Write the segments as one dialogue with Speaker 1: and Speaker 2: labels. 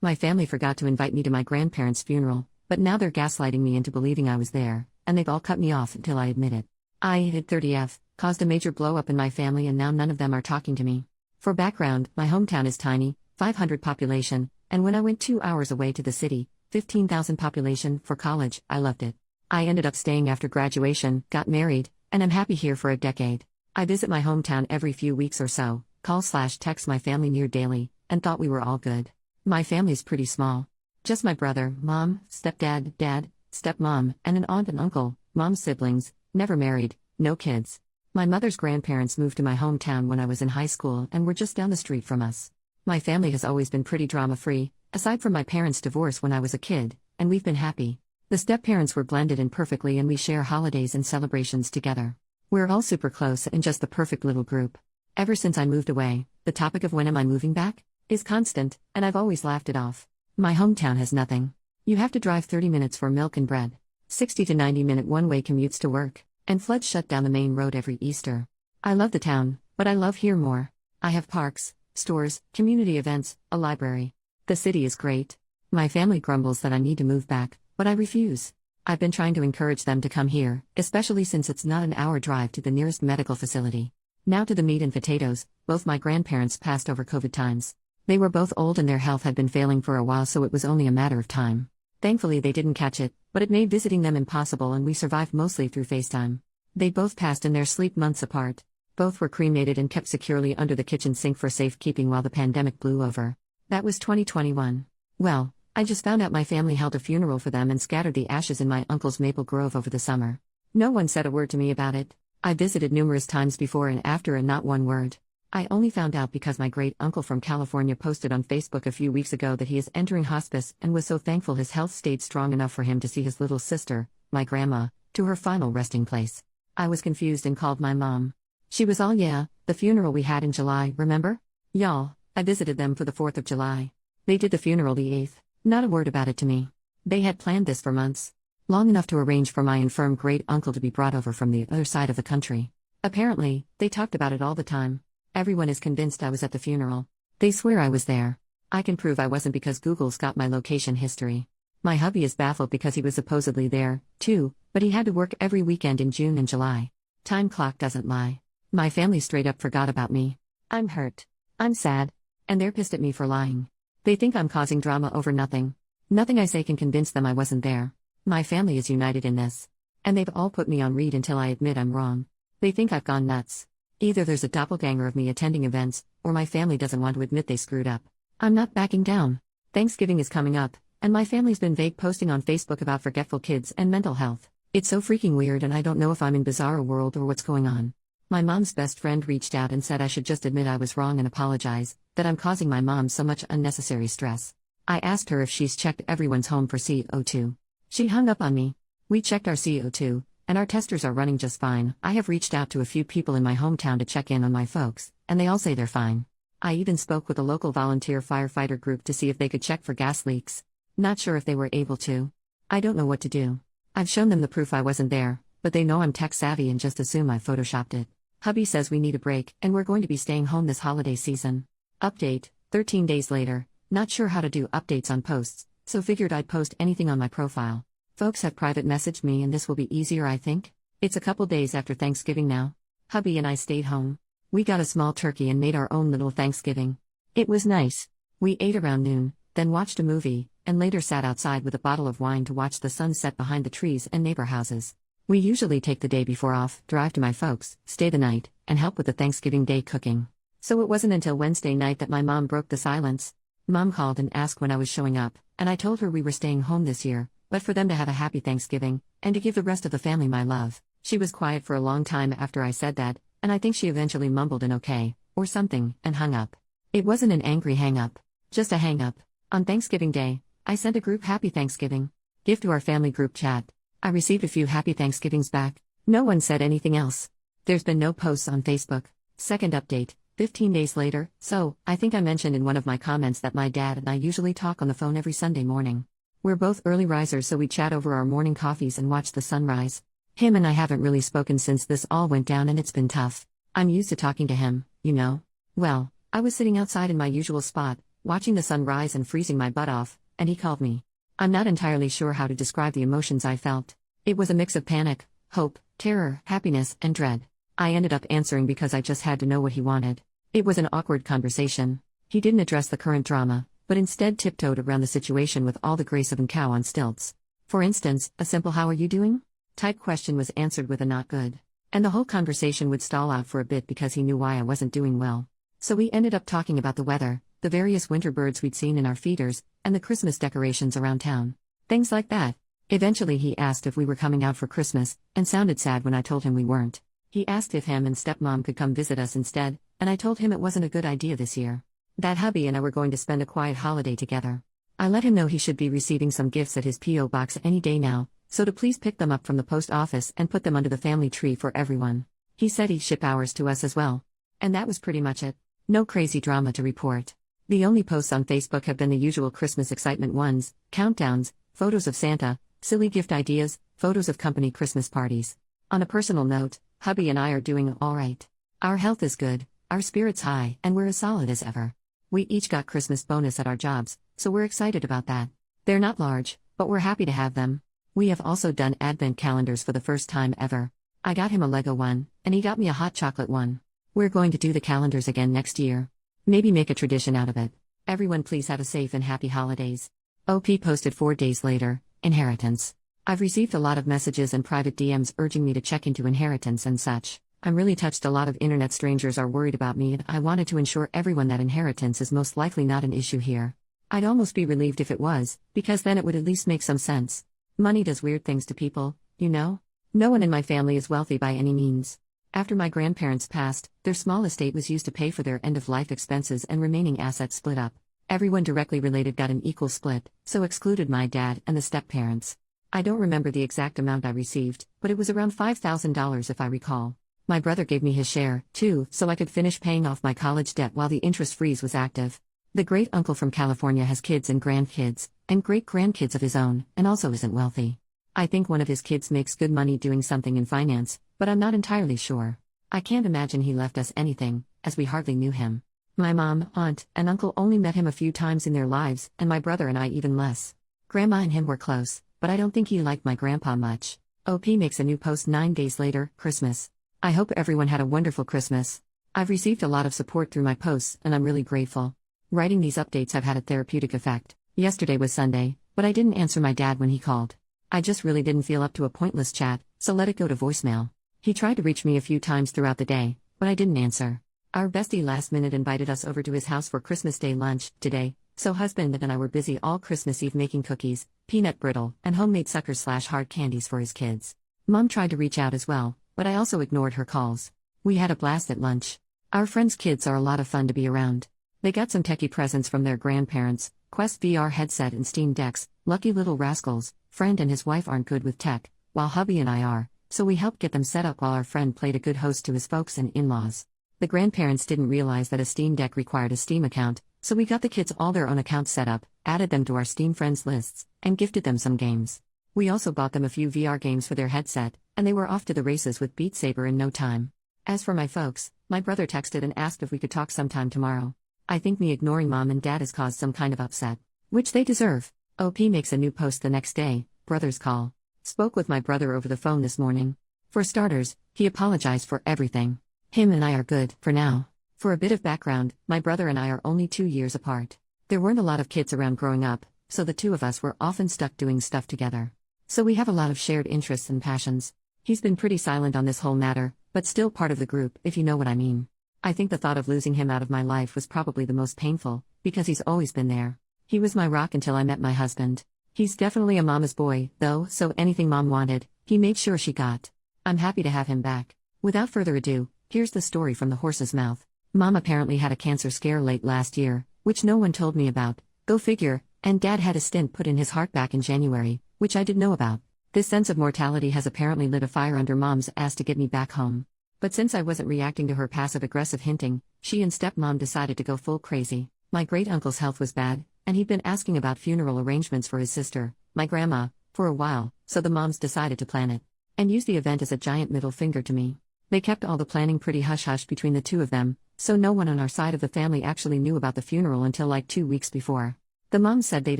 Speaker 1: My family forgot to invite me to my grandparents' funeral, but now they're gaslighting me into believing I was there, and they've all cut me off until I admit it. I hit 30F, caused a major blow up in my family, and now none of them are talking to me. For background, my hometown is tiny, 500 population, and when I went 2 hours away to the city, 15,000 population, for college, I loved it. I ended up staying after graduation, got married, and I'm happy here for a decade. I visit my hometown every few weeks or so, call/text my family near daily, and thought we were all good. My family's pretty small. Just my brother, mom, stepdad, dad, stepmom, and an aunt and uncle, mom's siblings, never married, no kids. My mother's grandparents moved to my hometown when I was in high school and were just down the street from us. My family has always been pretty drama-free, aside from my parents' divorce when I was a kid, and we've been happy. The step-parents were blended in perfectly and we share holidays and celebrations together. We're all super close and just the perfect little group. Ever since I moved away, the topic of when am I moving back is constant, and I've always laughed it off. My hometown has nothing. You have to drive 30 minutes for milk and bread, 60 to 90-minute one-way commutes to work, and floods shut down the main road every Easter. I love the town, but I love here more. I have parks, stores, community events, a library. The city is great. My family grumbles that I need to move back, but I refuse. I've been trying to encourage them to come here, especially since it's not an hour drive to the nearest medical facility. Now to the meat and potatoes. Both my grandparents passed over COVID times. They were both old and their health had been failing for a while, so it was only a matter of time. Thankfully they didn't catch it, but it made visiting them impossible and we survived mostly through FaceTime. They both passed in their sleep months apart. Both were cremated and kept securely under the kitchen sink for safekeeping while the pandemic blew over. That was 2021. Well, I just found out my family held a funeral for them and scattered the ashes in my uncle's maple grove over the summer. No one said a word to me about it. I visited numerous times before and after and not one word. I only found out because my great-uncle from California posted on Facebook a few weeks ago that he is entering hospice and was so thankful his health stayed strong enough for him to see his little sister, my grandma, to her final resting place. I was confused and called my mom. She was all, "Yeah, the funeral we had in July, remember? Y'all, I visited them for the 4th of July. They did the funeral the 8th, not a word about it to me. They had planned this for months. Long enough to arrange for my infirm great-uncle to be brought over from the other side of the country. Apparently, they talked about it all the time. Everyone is convinced I was at the funeral. They swear I was there. I can prove I wasn't because Google's got my location history. My hubby is baffled because he was supposedly there, too, but he had to work every weekend in June and July. Time clock doesn't lie. My family straight up forgot about me. I'm hurt. I'm sad. And they're pissed at me for lying. They think I'm causing drama over nothing. Nothing I say can convince them I wasn't there. My family is united in this. And they've all put me on read until I admit I'm wrong. They think I've gone nuts. Either there's a doppelganger of me attending events, or my family doesn't want to admit they screwed up. I'm not backing down. Thanksgiving is coming up, and my family's been vague posting on Facebook about forgetful kids and mental health. It's so freaking weird and I don't know if I'm in bizarro world or what's going on. My mom's best friend reached out and said I should just admit I was wrong and apologize, that I'm causing my mom so much unnecessary stress. I asked her if she's checked everyone's home for CO2. She hung up on me. We checked our CO2, and our testers are running just fine. I have reached out to a few people in my hometown to check in on my folks, and they all say they're fine. I even spoke with a local volunteer firefighter group to see if they could check for gas leaks. Not sure if they were able to. I don't know what to do. I've shown them the proof I wasn't there, but they know I'm tech savvy and just assume I photoshopped it. Hubby says we need a break, and we're going to be staying home this holiday season. Update, 13 days later. Not sure how to do updates on posts, so figured I'd post anything on my profile. Folks have private messaged me and this will be easier, I think. It's a couple days after Thanksgiving now. Hubby and I stayed home. We got a small turkey and made our own little Thanksgiving. It was nice. We ate around noon, then watched a movie, and later sat outside with a bottle of wine to watch the sun set behind the trees and neighbor houses. We usually take the day before off, drive to my folks, stay the night, and help with the Thanksgiving Day cooking. So it wasn't until Wednesday night that my mom broke the silence. Mom called and asked when I was showing up, and I told her we were staying home this year, but for them to have a happy Thanksgiving, and to give the rest of the family my love. She was quiet for a long time after I said that, and I think she eventually mumbled an okay, or something, and hung up. It wasn't an angry hang-up, just a hang-up. On Thanksgiving Day, I sent a group Happy Thanksgiving gift to our family group chat. I received a few Happy Thanksgivings back. No one said anything else. There's been no posts on Facebook. Second update, 15 days later. So, I think I mentioned in one of my comments that my dad and I usually talk on the phone every Sunday morning. We're both early risers, so we chat over our morning coffees and watch the sunrise. Him and I haven't really spoken since this all went down and it's been tough. I'm used to talking to him, you know. Well, I was sitting outside in my usual spot, watching the sun rise and freezing my butt off, and he called me. I'm not entirely sure how to describe the emotions I felt. It was a mix of panic, hope, terror, happiness, and dread. I ended up answering because I just had to know what he wanted. It was an awkward conversation. He didn't address the current drama, but instead tiptoed around the situation with all the grace of a cow on stilts. For instance, a simple "how are you doing?" type question was answered with a "not good." And the whole conversation would stall out for a bit because he knew why I wasn't doing well. So we ended up talking about the weather, the various winter birds we'd seen in our feeders, and the Christmas decorations around town. Things like that. Eventually he asked if we were coming out for Christmas, and sounded sad when I told him we weren't. He asked if him and stepmom could come visit us instead, and I told him it wasn't a good idea this year. That hubby and I were going to spend a quiet holiday together. I let him know he should be receiving some gifts at his P.O. box any day now, so to please pick them up from the post office and put them under the family tree for everyone. He said he'd ship ours to us as well. And that was pretty much it. No crazy drama to report. The only posts on Facebook have been the usual Christmas excitement ones, countdowns, photos of Santa, silly gift ideas, photos of company Christmas parties. On a personal note, hubby and I are doing all right. Our health is good, our spirits high, and we're as solid as ever. We each got Christmas bonus at our jobs, so we're excited about that. They're not large, but we're happy to have them. We have also done advent calendars for the first time ever. I got him a Lego one, and he got me a hot chocolate one. We're going to do the calendars again next year. Maybe make a tradition out of it. Everyone please have a safe and happy holidays. OP posted 4 days later, inheritance. I've received a lot of messages and private DMs urging me to check into inheritance and such. I'm really touched. A lot of internet strangers are worried about me, and I wanted to ensure everyone that inheritance is most likely not an issue here. I'd almost be relieved if it was, because then it would at least make some sense. Money does weird things to people, you know? No one in my family is wealthy by any means. After my grandparents passed, their small estate was used to pay for their end-of-life expenses and remaining assets split up. Everyone directly related got an equal split, so excluded my dad and the step-parents. I don't remember the exact amount I received, but it was around $5,000 if I recall. My brother gave me his share, too, so I could finish paying off my college debt while the interest freeze was active. The great-uncle from California has kids and grandkids, and great-grandkids of his own, and also isn't wealthy. I think one of his kids makes good money doing something in finance, but I'm not entirely sure. I can't imagine he left us anything, as we hardly knew him. My mom, aunt, and uncle only met him a few times in their lives, and my brother and I even less. Grandma and him were close, but I don't think he liked my grandpa much. OP makes a new post 9 days later, Christmas. I hope everyone had a wonderful Christmas. I've received a lot of support through my posts, and I'm really grateful. Writing these updates have had a therapeutic effect. Yesterday was Sunday, but I didn't answer my dad when he called. I just really didn't feel up to a pointless chat, so let it go to voicemail. He tried to reach me a few times throughout the day, but I didn't answer. Our bestie last minute invited us over to his house for Christmas Day lunch today, so husband and I were busy all Christmas Eve making cookies, peanut brittle, and homemade suckers/hard candies for his kids. Mom tried to reach out as well, but I also ignored her calls. We had a blast at lunch. Our friends' kids are a lot of fun to be around. They got some techie presents from their grandparents, Quest VR headset and Steam decks. Lucky little rascals. Friend and his wife aren't good with tech, while hubby and I are, so we helped get them set up while our friend played a good host to his folks and in-laws. The grandparents didn't realize that a Steam Deck required a Steam account, so we got the kids all their own accounts set up, added them to our Steam friends lists, and gifted them some games. We also bought them a few VR games for their headset, and they were off to the races with Beat Saber in no time. As for my folks, my brother texted and asked if we could talk sometime tomorrow. I think me ignoring mom and dad has caused some kind of upset, which they deserve. OP makes a new post the next day, brother's call. Spoke with my brother over the phone this morning. For starters, he apologized for everything. Him and I are good, for now. For a bit of background, my brother and I are only 2 years apart. There weren't a lot of kids around growing up, so the two of us were often stuck doing stuff together. So we have a lot of shared interests and passions. He's been pretty silent on this whole matter, but still part of the group, if you know what I mean. I think the thought of losing him out of my life was probably the most painful, because he's always been there. He was my rock until I met my husband. He's definitely a mama's boy, though, so anything mom wanted, he made sure she got. I'm happy to have him back. Without further ado, here's the story from the horse's mouth. Mom apparently had a cancer scare late last year, which no one told me about, go figure, and dad had a stent put in his heart back in January, which I didn't know about. This sense of mortality has apparently lit a fire under mom's ass to get me back home. But since I wasn't reacting to her passive-aggressive hinting, she and stepmom decided to go full crazy. My great-uncle's health was bad, and he'd been asking about funeral arrangements for his sister, my grandma, for a while, so the moms decided to plan it. And use the event as a giant middle finger to me. They kept all the planning pretty hush-hush between the two of them, so no one on our side of the family actually knew about the funeral until like 2 weeks before. The moms said they'd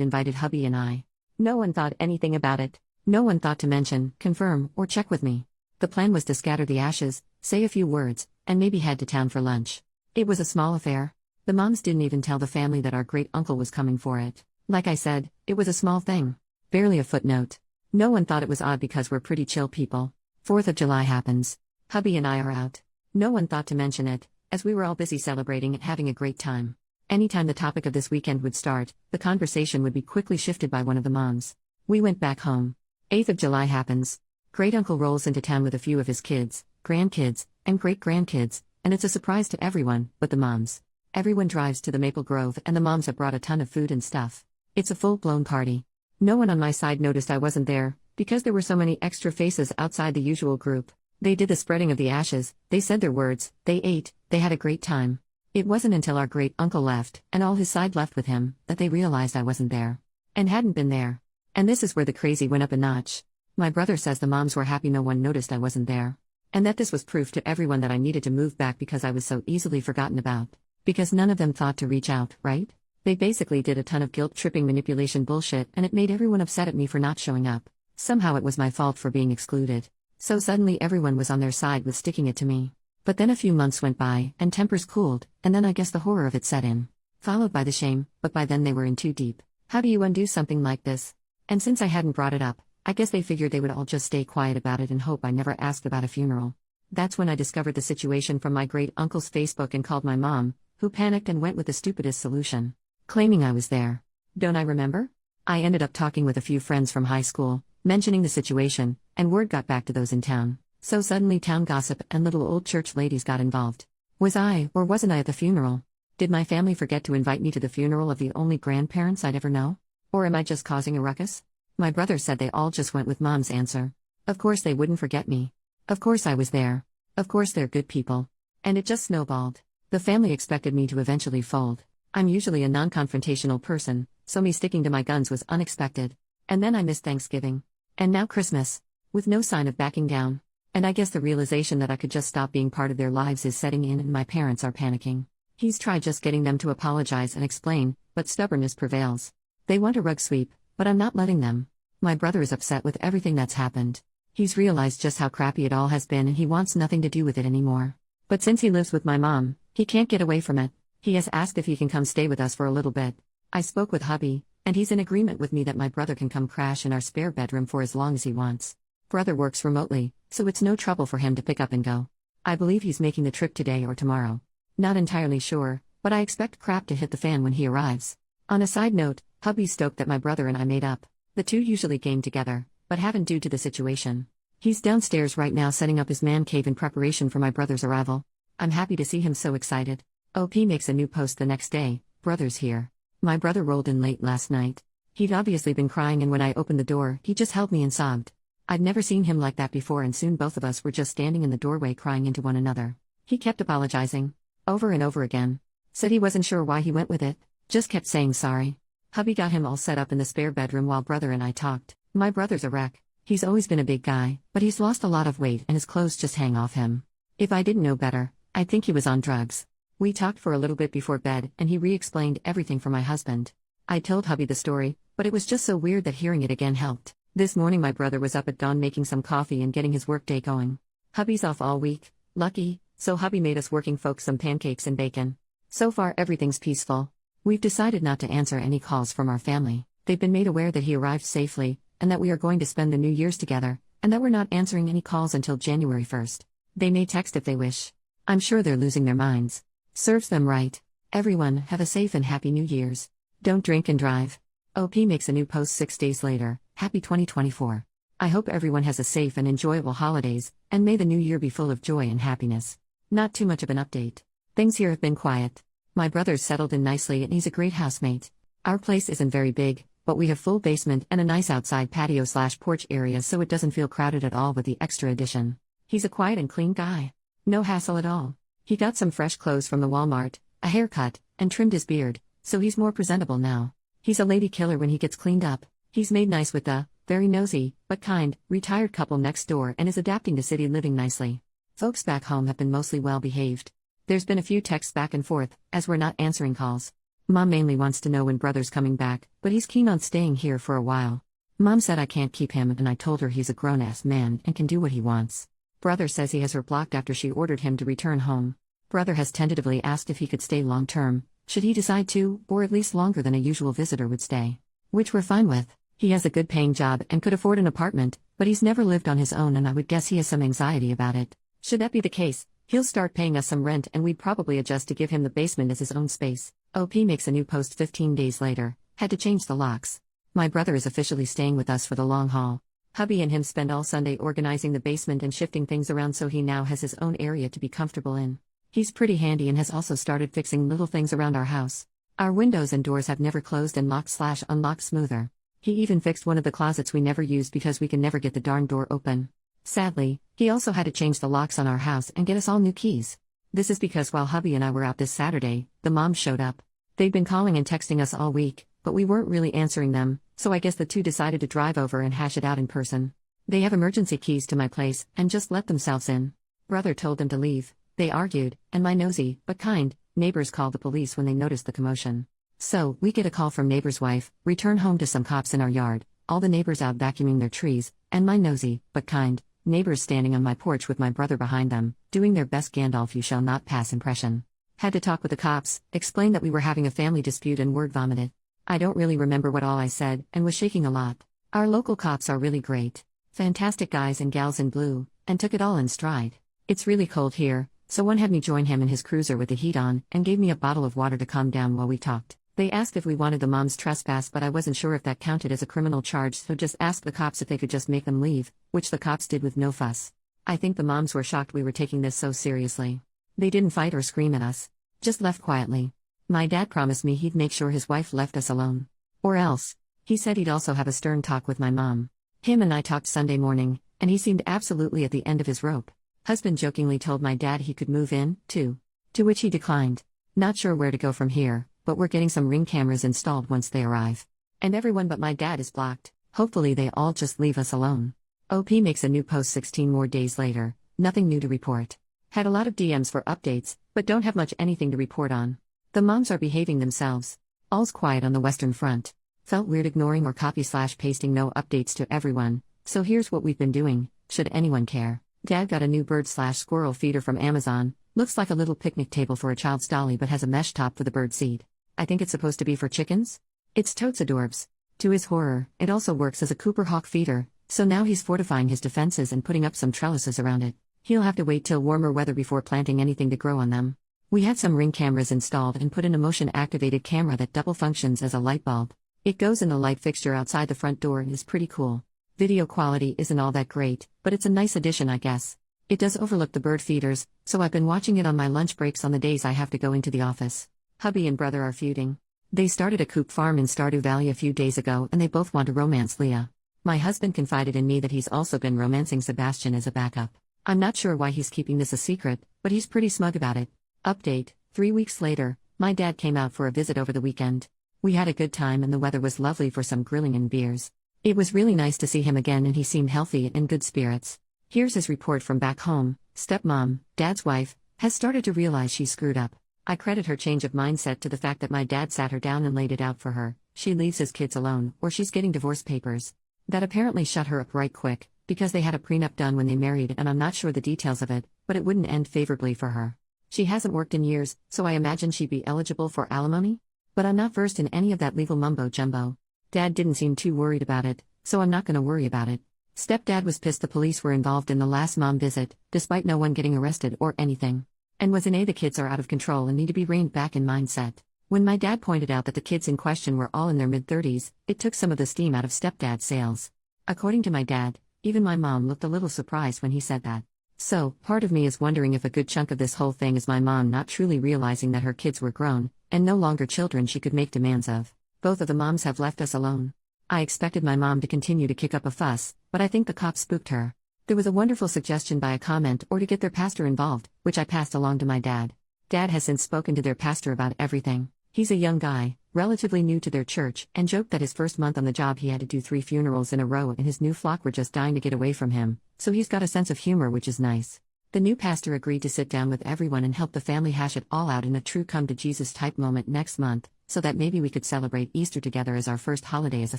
Speaker 1: invited hubby and I. No one thought anything about it. No one thought to mention, confirm, or check with me. The plan was to scatter the ashes, say a few words, and maybe head to town for lunch. It was a small affair. The moms didn't even tell the family that our great-uncle was coming for it. Like I said, it was a small thing. Barely a footnote. No one thought it was odd because we're pretty chill people. 4th of July happens. Hubby and I are out. No one thought to mention it, as we were all busy celebrating and having a great time. Anytime the topic of this weekend would start, the conversation would be quickly shifted by one of the moms. We went back home. 8th of July happens. Great-uncle rolls into town with a few of his kids, grandkids, and great-grandkids, and it's a surprise to everyone, but the moms. Everyone drives to the Maple Grove and the moms have brought a ton of food and stuff. It's a full-blown party. No one on my side noticed I wasn't there, because there were so many extra faces outside the usual group. They did the spreading of the ashes, they said their words, they ate, they had a great time. It wasn't until our great-uncle left, and all his side left with him, that they realized I wasn't there. And hadn't been there. And this is where the crazy went up a notch. My brother says the moms were happy no one noticed I wasn't there. And that this was proof to everyone that I needed to move back because I was so easily forgotten about. Because none of them thought to reach out, right? They basically did a ton of guilt-tripping manipulation bullshit and it made everyone upset at me for not showing up. Somehow it was my fault for being excluded. So suddenly everyone was on their side with sticking it to me. But then a few months went by, and tempers cooled, and then I guess the horror of it set in. Followed by the shame, but by then they were in too deep. How do you undo something like this? And since I hadn't brought it up, I guess they figured they would all just stay quiet about it and hope I never asked about a funeral. That's when I discovered the situation from my great-uncle's Facebook and called my mom, who panicked and went with the stupidest solution. Claiming I was there. Don't I remember? I ended up talking with a few friends from high school, mentioning the situation, and word got back to those in town. So suddenly town gossip and little old church ladies got involved. Was I, or wasn't I at the funeral? Did my family forget to invite me to the funeral of the only grandparents I'd ever know? Or am I just causing a ruckus? My brother said they all just went with mom's answer. Of course they wouldn't forget me. Of course I was there. Of course they're good people. And it just snowballed. The family expected me to eventually fold. I'm usually a non-confrontational person, so me sticking to my guns was unexpected. And then I missed Thanksgiving. And now Christmas. With no sign of backing down. And I guess the realization that I could just stop being part of their lives is setting in and my parents are panicking. He's tried just getting them to apologize and explain, but stubbornness prevails. They want a rug sweep, but I'm not letting them. My brother is upset with everything that's happened. He's realized just how crappy it all has been and he wants nothing to do with it anymore. But since he lives with my mom, he can't get away from it. He has asked if he can come stay with us for a little bit. I spoke with hubby, and he's in agreement with me that my brother can come crash in our spare bedroom for as long as he wants. Brother works remotely, so it's no trouble for him to pick up and go. I believe he's making the trip today or tomorrow. Not entirely sure, but I expect crap to hit the fan when he arrives. On a side note, hubby's stoked that my brother and I made up. The two usually game together, but haven't due to the situation. He's downstairs right now setting up his man cave in preparation for my brother's arrival. I'm happy to see him so excited. OP makes a new post the next day, brother's here. My brother rolled in late last night. He'd obviously been crying and when I opened the door, he just held me and sobbed. I'd never seen him like that before and soon both of us were just standing in the doorway crying into one another. He kept apologizing. Over and over again. Said he wasn't sure why he went with it. Just kept saying sorry. Hubby got him all set up in the spare bedroom while brother and I talked. My brother's a wreck. He's always been a big guy, but he's lost a lot of weight and his clothes just hang off him. If I didn't know better, I'd think he was on drugs. We talked for a little bit before bed and he re-explained everything for my husband. I told hubby the story, but it was just so weird that hearing it again helped. This morning my brother was up at dawn making some coffee and getting his workday going. Hubby's off all week, lucky, so hubby made us working folks some pancakes and bacon. So far everything's peaceful. We've decided not to answer any calls from our family. They've been made aware that he arrived safely, and that we are going to spend the New Year's together, and that we're not answering any calls until January 1st. They may text if they wish. I'm sure they're losing their minds. Serves them right. Everyone, have a safe and happy New Year's. Don't drink and drive. OP makes a new post 6 days later. Happy 2024. I hope everyone has a safe and enjoyable holidays, and may the new year be full of joy and happiness. Not too much of an update. Things here have been quiet. My brother's settled in nicely and he's a great housemate. Our place isn't very big, but we have full basement and a nice outside patio/porch area so it doesn't feel crowded at all with the extra addition. He's a quiet and clean guy. No hassle at all. He got some fresh clothes from the Walmart, a haircut, and trimmed his beard, so he's more presentable now. He's a lady killer when he gets cleaned up. He's made nice with the, very nosy, but kind, retired couple next door and is adapting to city living nicely. Folks back home have been mostly well behaved. There's been a few texts back and forth, as we're not answering calls. Mom mainly wants to know when brother's coming back, but he's keen on staying here for a while. Mom said I can't keep him, and I told her he's a grown-ass man and can do what he wants. Brother says he has her blocked after she ordered him to return home. Brother has tentatively asked if he could stay long-term, should he decide to, or at least longer than a usual visitor would stay. Which we're fine with. He has a good-paying job and could afford an apartment, but he's never lived on his own, and I would guess he has some anxiety about it. Should that be the case, he'll start paying us some rent, and we'd probably adjust to give him the basement as his own space. OP makes a new post 15 days later. Had to change the locks. My brother is officially staying with us for the long haul. Hubby and him spend all Sunday organizing the basement and shifting things around, so he now has his own area to be comfortable in. He's pretty handy and has also started fixing little things around our house. Our windows and doors have never closed and locked/unlocked smoother. He even fixed one of the closets we never used because we can never get the darn door open. Sadly, he also had to change the locks on our house and get us all new keys. This is because while hubby and I were out this Saturday, the moms showed up. They'd been calling and texting us all week, but we weren't really answering them, so I guess the two decided to drive over and hash it out in person. They have emergency keys to my place and just let themselves in. Brother told them to leave. They argued, and my nosy, but kind, neighbors called the police when they noticed the commotion. So, we get a call from neighbor's wife, return home to some cops in our yard, all the neighbors out vacuuming their trees, and my nosy, but kind, neighbors standing on my porch with my brother behind them, doing their best Gandalf you shall not pass impression. Had to talk with the cops, explain that we were having a family dispute, and word vomited. I don't really remember what all I said, and was shaking a lot. Our local cops are really great. Fantastic guys and gals in blue, and took it all in stride. It's really cold here, so one had me join him in his cruiser with the heat on, and gave me a bottle of water to calm down while we talked. They asked if we wanted the moms trespass, but I wasn't sure if that counted as a criminal charge, so just asked the cops if they could just make them leave, which the cops did with no fuss. I think the moms were shocked we were taking this so seriously. They didn't fight or scream at us. Just left quietly. My dad promised me he'd make sure his wife left us alone. Or else. He said he'd also have a stern talk with my mom. Him and I talked Sunday morning, and he seemed absolutely at the end of his rope. Husband jokingly told my dad he could move in, too. To which he declined. Not sure where to go from here, but we're getting some Ring cameras installed once they arrive. And everyone but my dad is blocked. Hopefully they all just leave us alone. OP makes a new post 16 more days later. Nothing new to report. Had a lot of DMs for updates, but don't have much anything to report on. The moms are behaving themselves. All's quiet on the Western Front. Felt weird ignoring or copy/pasting no updates to everyone, so here's what we've been doing, should anyone care. Dad got a new bird/squirrel feeder from Amazon. Looks like a little picnic table for a child's dolly but has a mesh top for the bird seed. I think it's supposed to be for chickens? It's totes adorbs. To his horror, it also works as a Cooper Hawk feeder, so now he's fortifying his defenses and putting up some trellises around it. He'll have to wait till warmer weather before planting anything to grow on them. We had some Ring cameras installed and put in a motion-activated camera that double functions as a light bulb. It goes in the light fixture outside the front door and is pretty cool. Video quality isn't all that great, but it's a nice addition, I guess. It does overlook the bird feeders, so I've been watching it on my lunch breaks on the days I have to go into the office. Hubby and brother are feuding. They started a coop farm in Stardew Valley a few days ago and they both want to romance Leah. My husband confided in me that he's also been romancing Sebastian as a backup. I'm not sure why he's keeping this a secret, but he's pretty smug about it. Update, 3 weeks later, my dad came out for a visit over the weekend. We had a good time and the weather was lovely for some grilling and beers. It was really nice to see him again and he seemed healthy and in good spirits. Here's his report from back home. Stepmom, dad's wife, has started to realize she screwed up. I credit her change of mindset to the fact that my dad sat her down and laid it out for her. She leaves his kids alone, or she's getting divorce papers. That apparently shut her up right quick, because they had a prenup done when they married and I'm not sure the details of it, but it wouldn't end favorably for her. She hasn't worked in years, so I imagine she'd be eligible for alimony? But I'm not versed in any of that legal mumbo-jumbo. Dad didn't seem too worried about it, so I'm not gonna worry about it. Stepdad was pissed the police were involved in the last mom visit, despite no one getting arrested or anything. And was the kids are out of control and need to be reined back in mindset. When my dad pointed out that the kids in question were all in their mid-30s, it took some of the steam out of stepdad's sails. According to my dad, even my mom looked a little surprised when he said that. So, part of me is wondering if a good chunk of this whole thing is my mom not truly realizing that her kids were grown, and no longer children she could make demands of. Both of the moms have left us alone. I expected my mom to continue to kick up a fuss, but I think the cops spooked her. There was a wonderful suggestion by a comment or to get their pastor involved, which I passed along to my dad. Dad has since spoken to their pastor about everything. He's a young guy, relatively new to their church, and joked that his first month on the job he had to do 3 funerals in a row and his new flock were just dying to get away from him, so he's got a sense of humor which is nice. The new pastor agreed to sit down with everyone and help the family hash it all out in a true come to Jesus type moment next month, so that maybe we could celebrate Easter together as our first holiday as a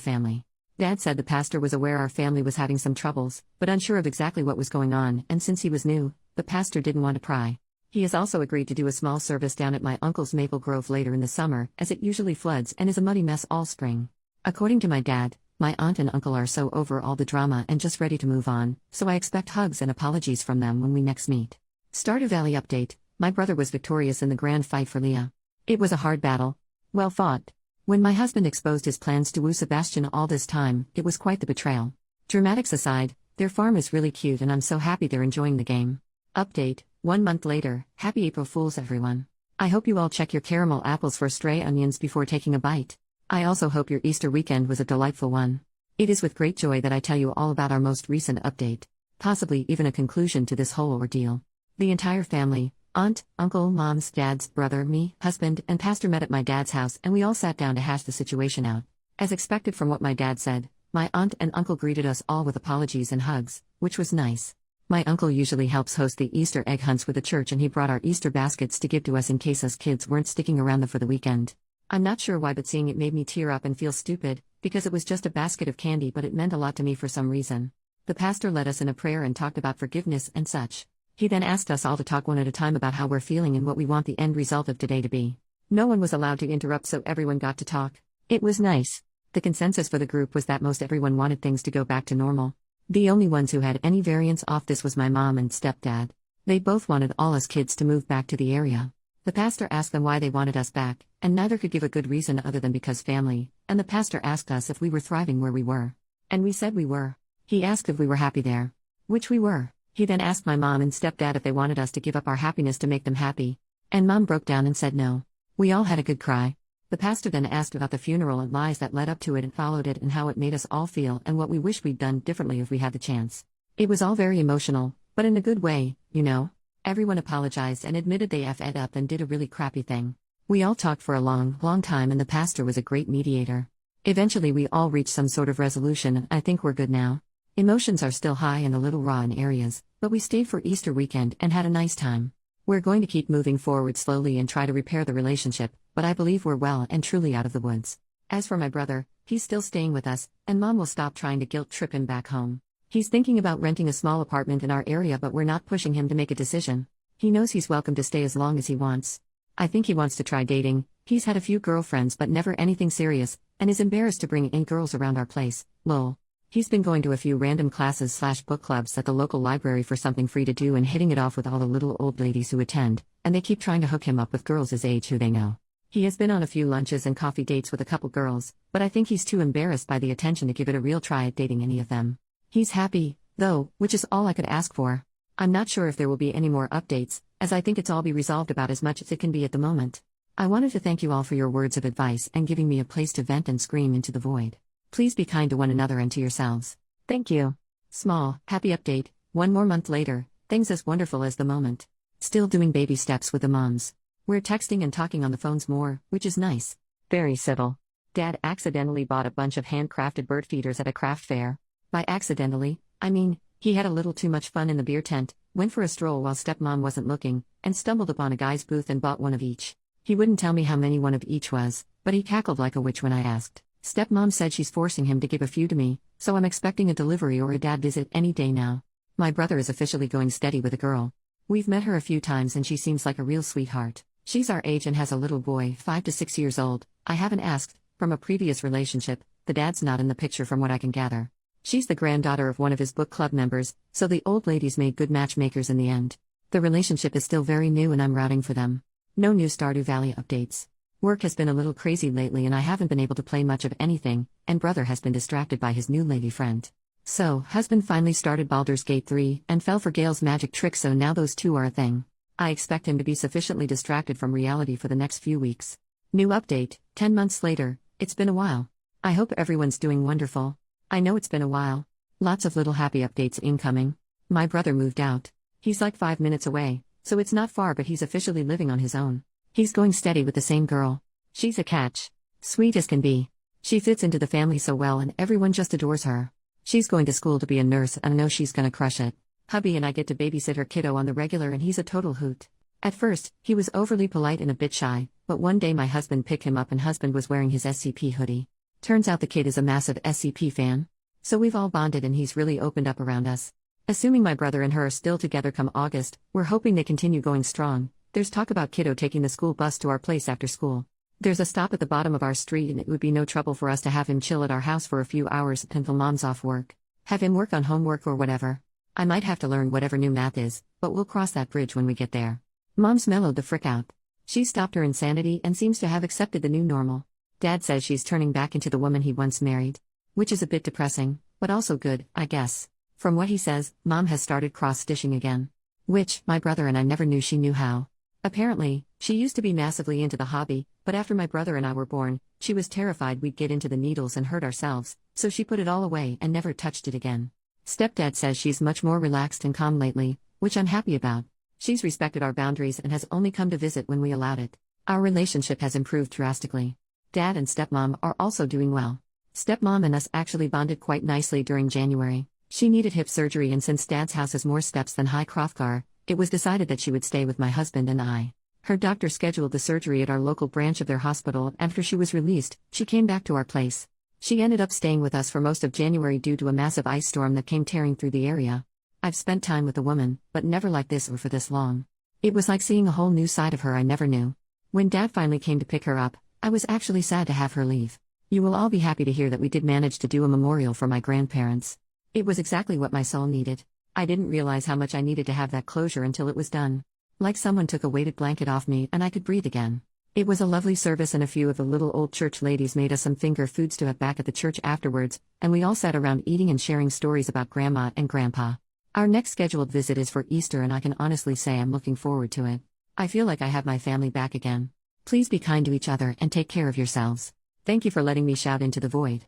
Speaker 1: family. Dad said the pastor was aware our family was having some troubles, but unsure of exactly what was going on, and since he was new, the pastor didn't want to pry. He has also agreed to do a small service down at my uncle's Maple Grove later in the summer, as it usually floods and is a muddy mess all spring. According to my dad, my aunt and uncle are so over all the drama and just ready to move on, so I expect hugs and apologies from them when we next meet. Stardew Valley update: my brother was victorious in the grand fight for Leah. It was a hard battle. Well fought. When my husband exposed his plans to woo Sebastian all this time, it was quite the betrayal. Dramatics aside, their farm is really cute and I'm so happy they're enjoying the game. Update: 1 month later, happy April Fools everyone. I hope you all check your caramel apples for stray onions before taking a bite. I also hope your Easter weekend was a delightful one. It is with great joy that I tell you all about our most recent update, possibly even a conclusion to this whole ordeal. The entire family, aunt, uncle, mom's, dad's, brother, me, husband, and pastor met at my dad's house and we all sat down to hash the situation out. As expected from what my dad said, my aunt and uncle greeted us all with apologies and hugs, which was nice. My uncle usually helps host the Easter egg hunts with the church and he brought our Easter baskets to give to us in case us kids weren't sticking around for the weekend. I'm not sure why, but seeing it made me tear up and feel stupid, because it was just a basket of candy, but it meant a lot to me for some reason. The pastor led us in a prayer and talked about forgiveness and such. He then asked us all to talk one at a time about how we're feeling and what we want the end result of today to be. No one was allowed to interrupt, so everyone got to talk. It was nice. The consensus for the group was that most everyone wanted things to go back to normal. The only ones who had any variance off this was my mom and stepdad. They both wanted all us kids to move back to the area. The pastor asked them why they wanted us back, and neither could give a good reason other than because family, and the pastor asked us if we were thriving where we were. And we said we were. He asked if we were happy there. Which we were. He then asked my mom and stepdad if they wanted us to give up our happiness to make them happy. And mom broke down and said no. We all had a good cry. The pastor then asked about the funeral and lies that led up to it and followed it and how it made us all feel and what we wish we'd done differently if we had the chance. It was all very emotional, but in a good way, you know. Everyone apologized and admitted they effed up and did a really crappy thing. We all talked for a long time and the pastor was a great mediator. Eventually we all reached some sort of resolution and I think we're good now. Emotions are still high and a little raw in areas, but we stayed for Easter weekend and had a nice time. We're going to keep moving forward slowly and try to repair the relationship, but I believe we're well and truly out of the woods. As for my brother, he's still staying with us, and mom will stop trying to guilt trip him back home. He's thinking about renting a small apartment in our area, but we're not pushing him to make a decision. He knows he's welcome to stay as long as he wants. I think he wants to try dating. He's had a few girlfriends but never anything serious, and is embarrassed to bring in girls around our place, lol. He's been going to a few random classes/book clubs at the local library for something free to do and hitting it off with all the little old ladies who attend, and they keep trying to hook him up with girls his age who they know. He has been on a few lunches and coffee dates with a couple girls, but I think he's too embarrassed by the attention to give it a real try at dating any of them. He's happy, though, which is all I could ask for. I'm not sure if there will be any more updates, as I think it's all be resolved about as much as it can be at the moment. I wanted to thank you all for your words of advice and giving me a place to vent and scream into the void. Please be kind to one another and to yourselves. Thank you. Small, happy update: 1 more month later, things as wonderful as the moment. Still doing baby steps with the moms. We're texting and talking on the phones more, which is nice. Very civil. Dad accidentally bought a bunch of handcrafted bird feeders at a craft fair. By accidentally, I mean, he had a little too much fun in the beer tent, went for a stroll while stepmom wasn't looking, and stumbled upon a guy's booth and bought one of each. He wouldn't tell me how many one of each was, but he cackled like a witch when I asked. Stepmom said she's forcing him to give a few to me, so I'm expecting a delivery or a dad visit any day now. My brother is officially going steady with a girl. We've met her a few times and she seems like a real sweetheart. She's our age and has a little boy, 5 to 6 years old. I haven't asked, from a previous relationship, the dad's not in the picture from what I can gather. She's the granddaughter of one of his book club members, so the old ladies made good matchmakers in the end. The relationship is still very new and I'm rooting for them. No new Stardew Valley updates. Work has been a little crazy lately and I haven't been able to play much of anything, and brother has been distracted by his new lady friend. So, husband finally started Baldur's Gate 3 and fell for Gale's magic trick, so now those two are a thing. I expect him to be sufficiently distracted from reality for the next few weeks. New update: 10 months later, it's been a while. I hope everyone's doing wonderful. I know it's been a while. Lots of little happy updates incoming. My brother moved out. He's like 5 minutes away, so it's not far, but he's officially living on his own. He's going steady with the same girl. She's a catch. Sweet as can be. She fits into the family so well and everyone just adores her. She's going to school to be a nurse and I know she's gonna crush it. Hubby and I get to babysit her kiddo on the regular and he's a total hoot. At first, he was overly polite and a bit shy, but one day my husband picked him up and husband was wearing his SCP hoodie. Turns out the kid is a massive SCP fan. So we've all bonded and he's really opened up around us. Assuming my brother and her are still together come August, we're hoping they continue going strong. There's talk about kiddo taking the school bus to our place after school. There's a stop at the bottom of our street and it would be no trouble for us to have him chill at our house for a few hours until mom's off work. Have him work on homework or whatever. I might have to learn whatever new math is, but we'll cross that bridge when we get there. Mom's mellowed the frick out. She's stopped her insanity and seems to have accepted the new normal. Dad says she's turning back into the woman he once married. Which is a bit depressing, but also good, I guess. From what he says, Mom has started cross-stitching again. Which, my brother and I never knew she knew how. Apparently, she used to be massively into the hobby, but after my brother and I were born, she was terrified we'd get into the needles and hurt ourselves, so she put it all away and never touched it again. Stepdad says she's much more relaxed and calm lately, which I'm happy about. She's respected our boundaries and has only come to visit when we allowed it. Our relationship has improved drastically. Dad and stepmom are also doing well. Stepmom and us actually bonded quite nicely during January. She needed hip surgery and since Dad's house has more steps than High Hrothgar, it was decided that she would stay with my husband and I. Her doctor scheduled the surgery at our local branch of their hospital and after she was released, she came back to our place. She ended up staying with us for most of January due to a massive ice storm that came tearing through the area. I've spent time with a woman, but never like this or for this long. It was like seeing a whole new side of her I never knew. When Dad finally came to pick her up, I was actually sad to have her leave. You will all be happy to hear that we did manage to do a memorial for my grandparents. It was exactly what my soul needed. I didn't realize how much I needed to have that closure until it was done. Like someone took a weighted blanket off me and I could breathe again. It was a lovely service and a few of the little old church ladies made us some finger foods to have back at the church afterwards, and we all sat around eating and sharing stories about Grandma and Grandpa. Our next scheduled visit is for Easter and I can honestly say I'm looking forward to it. I feel like I have my family back again. Please be kind to each other and take care of yourselves. Thank you for letting me shout into the void.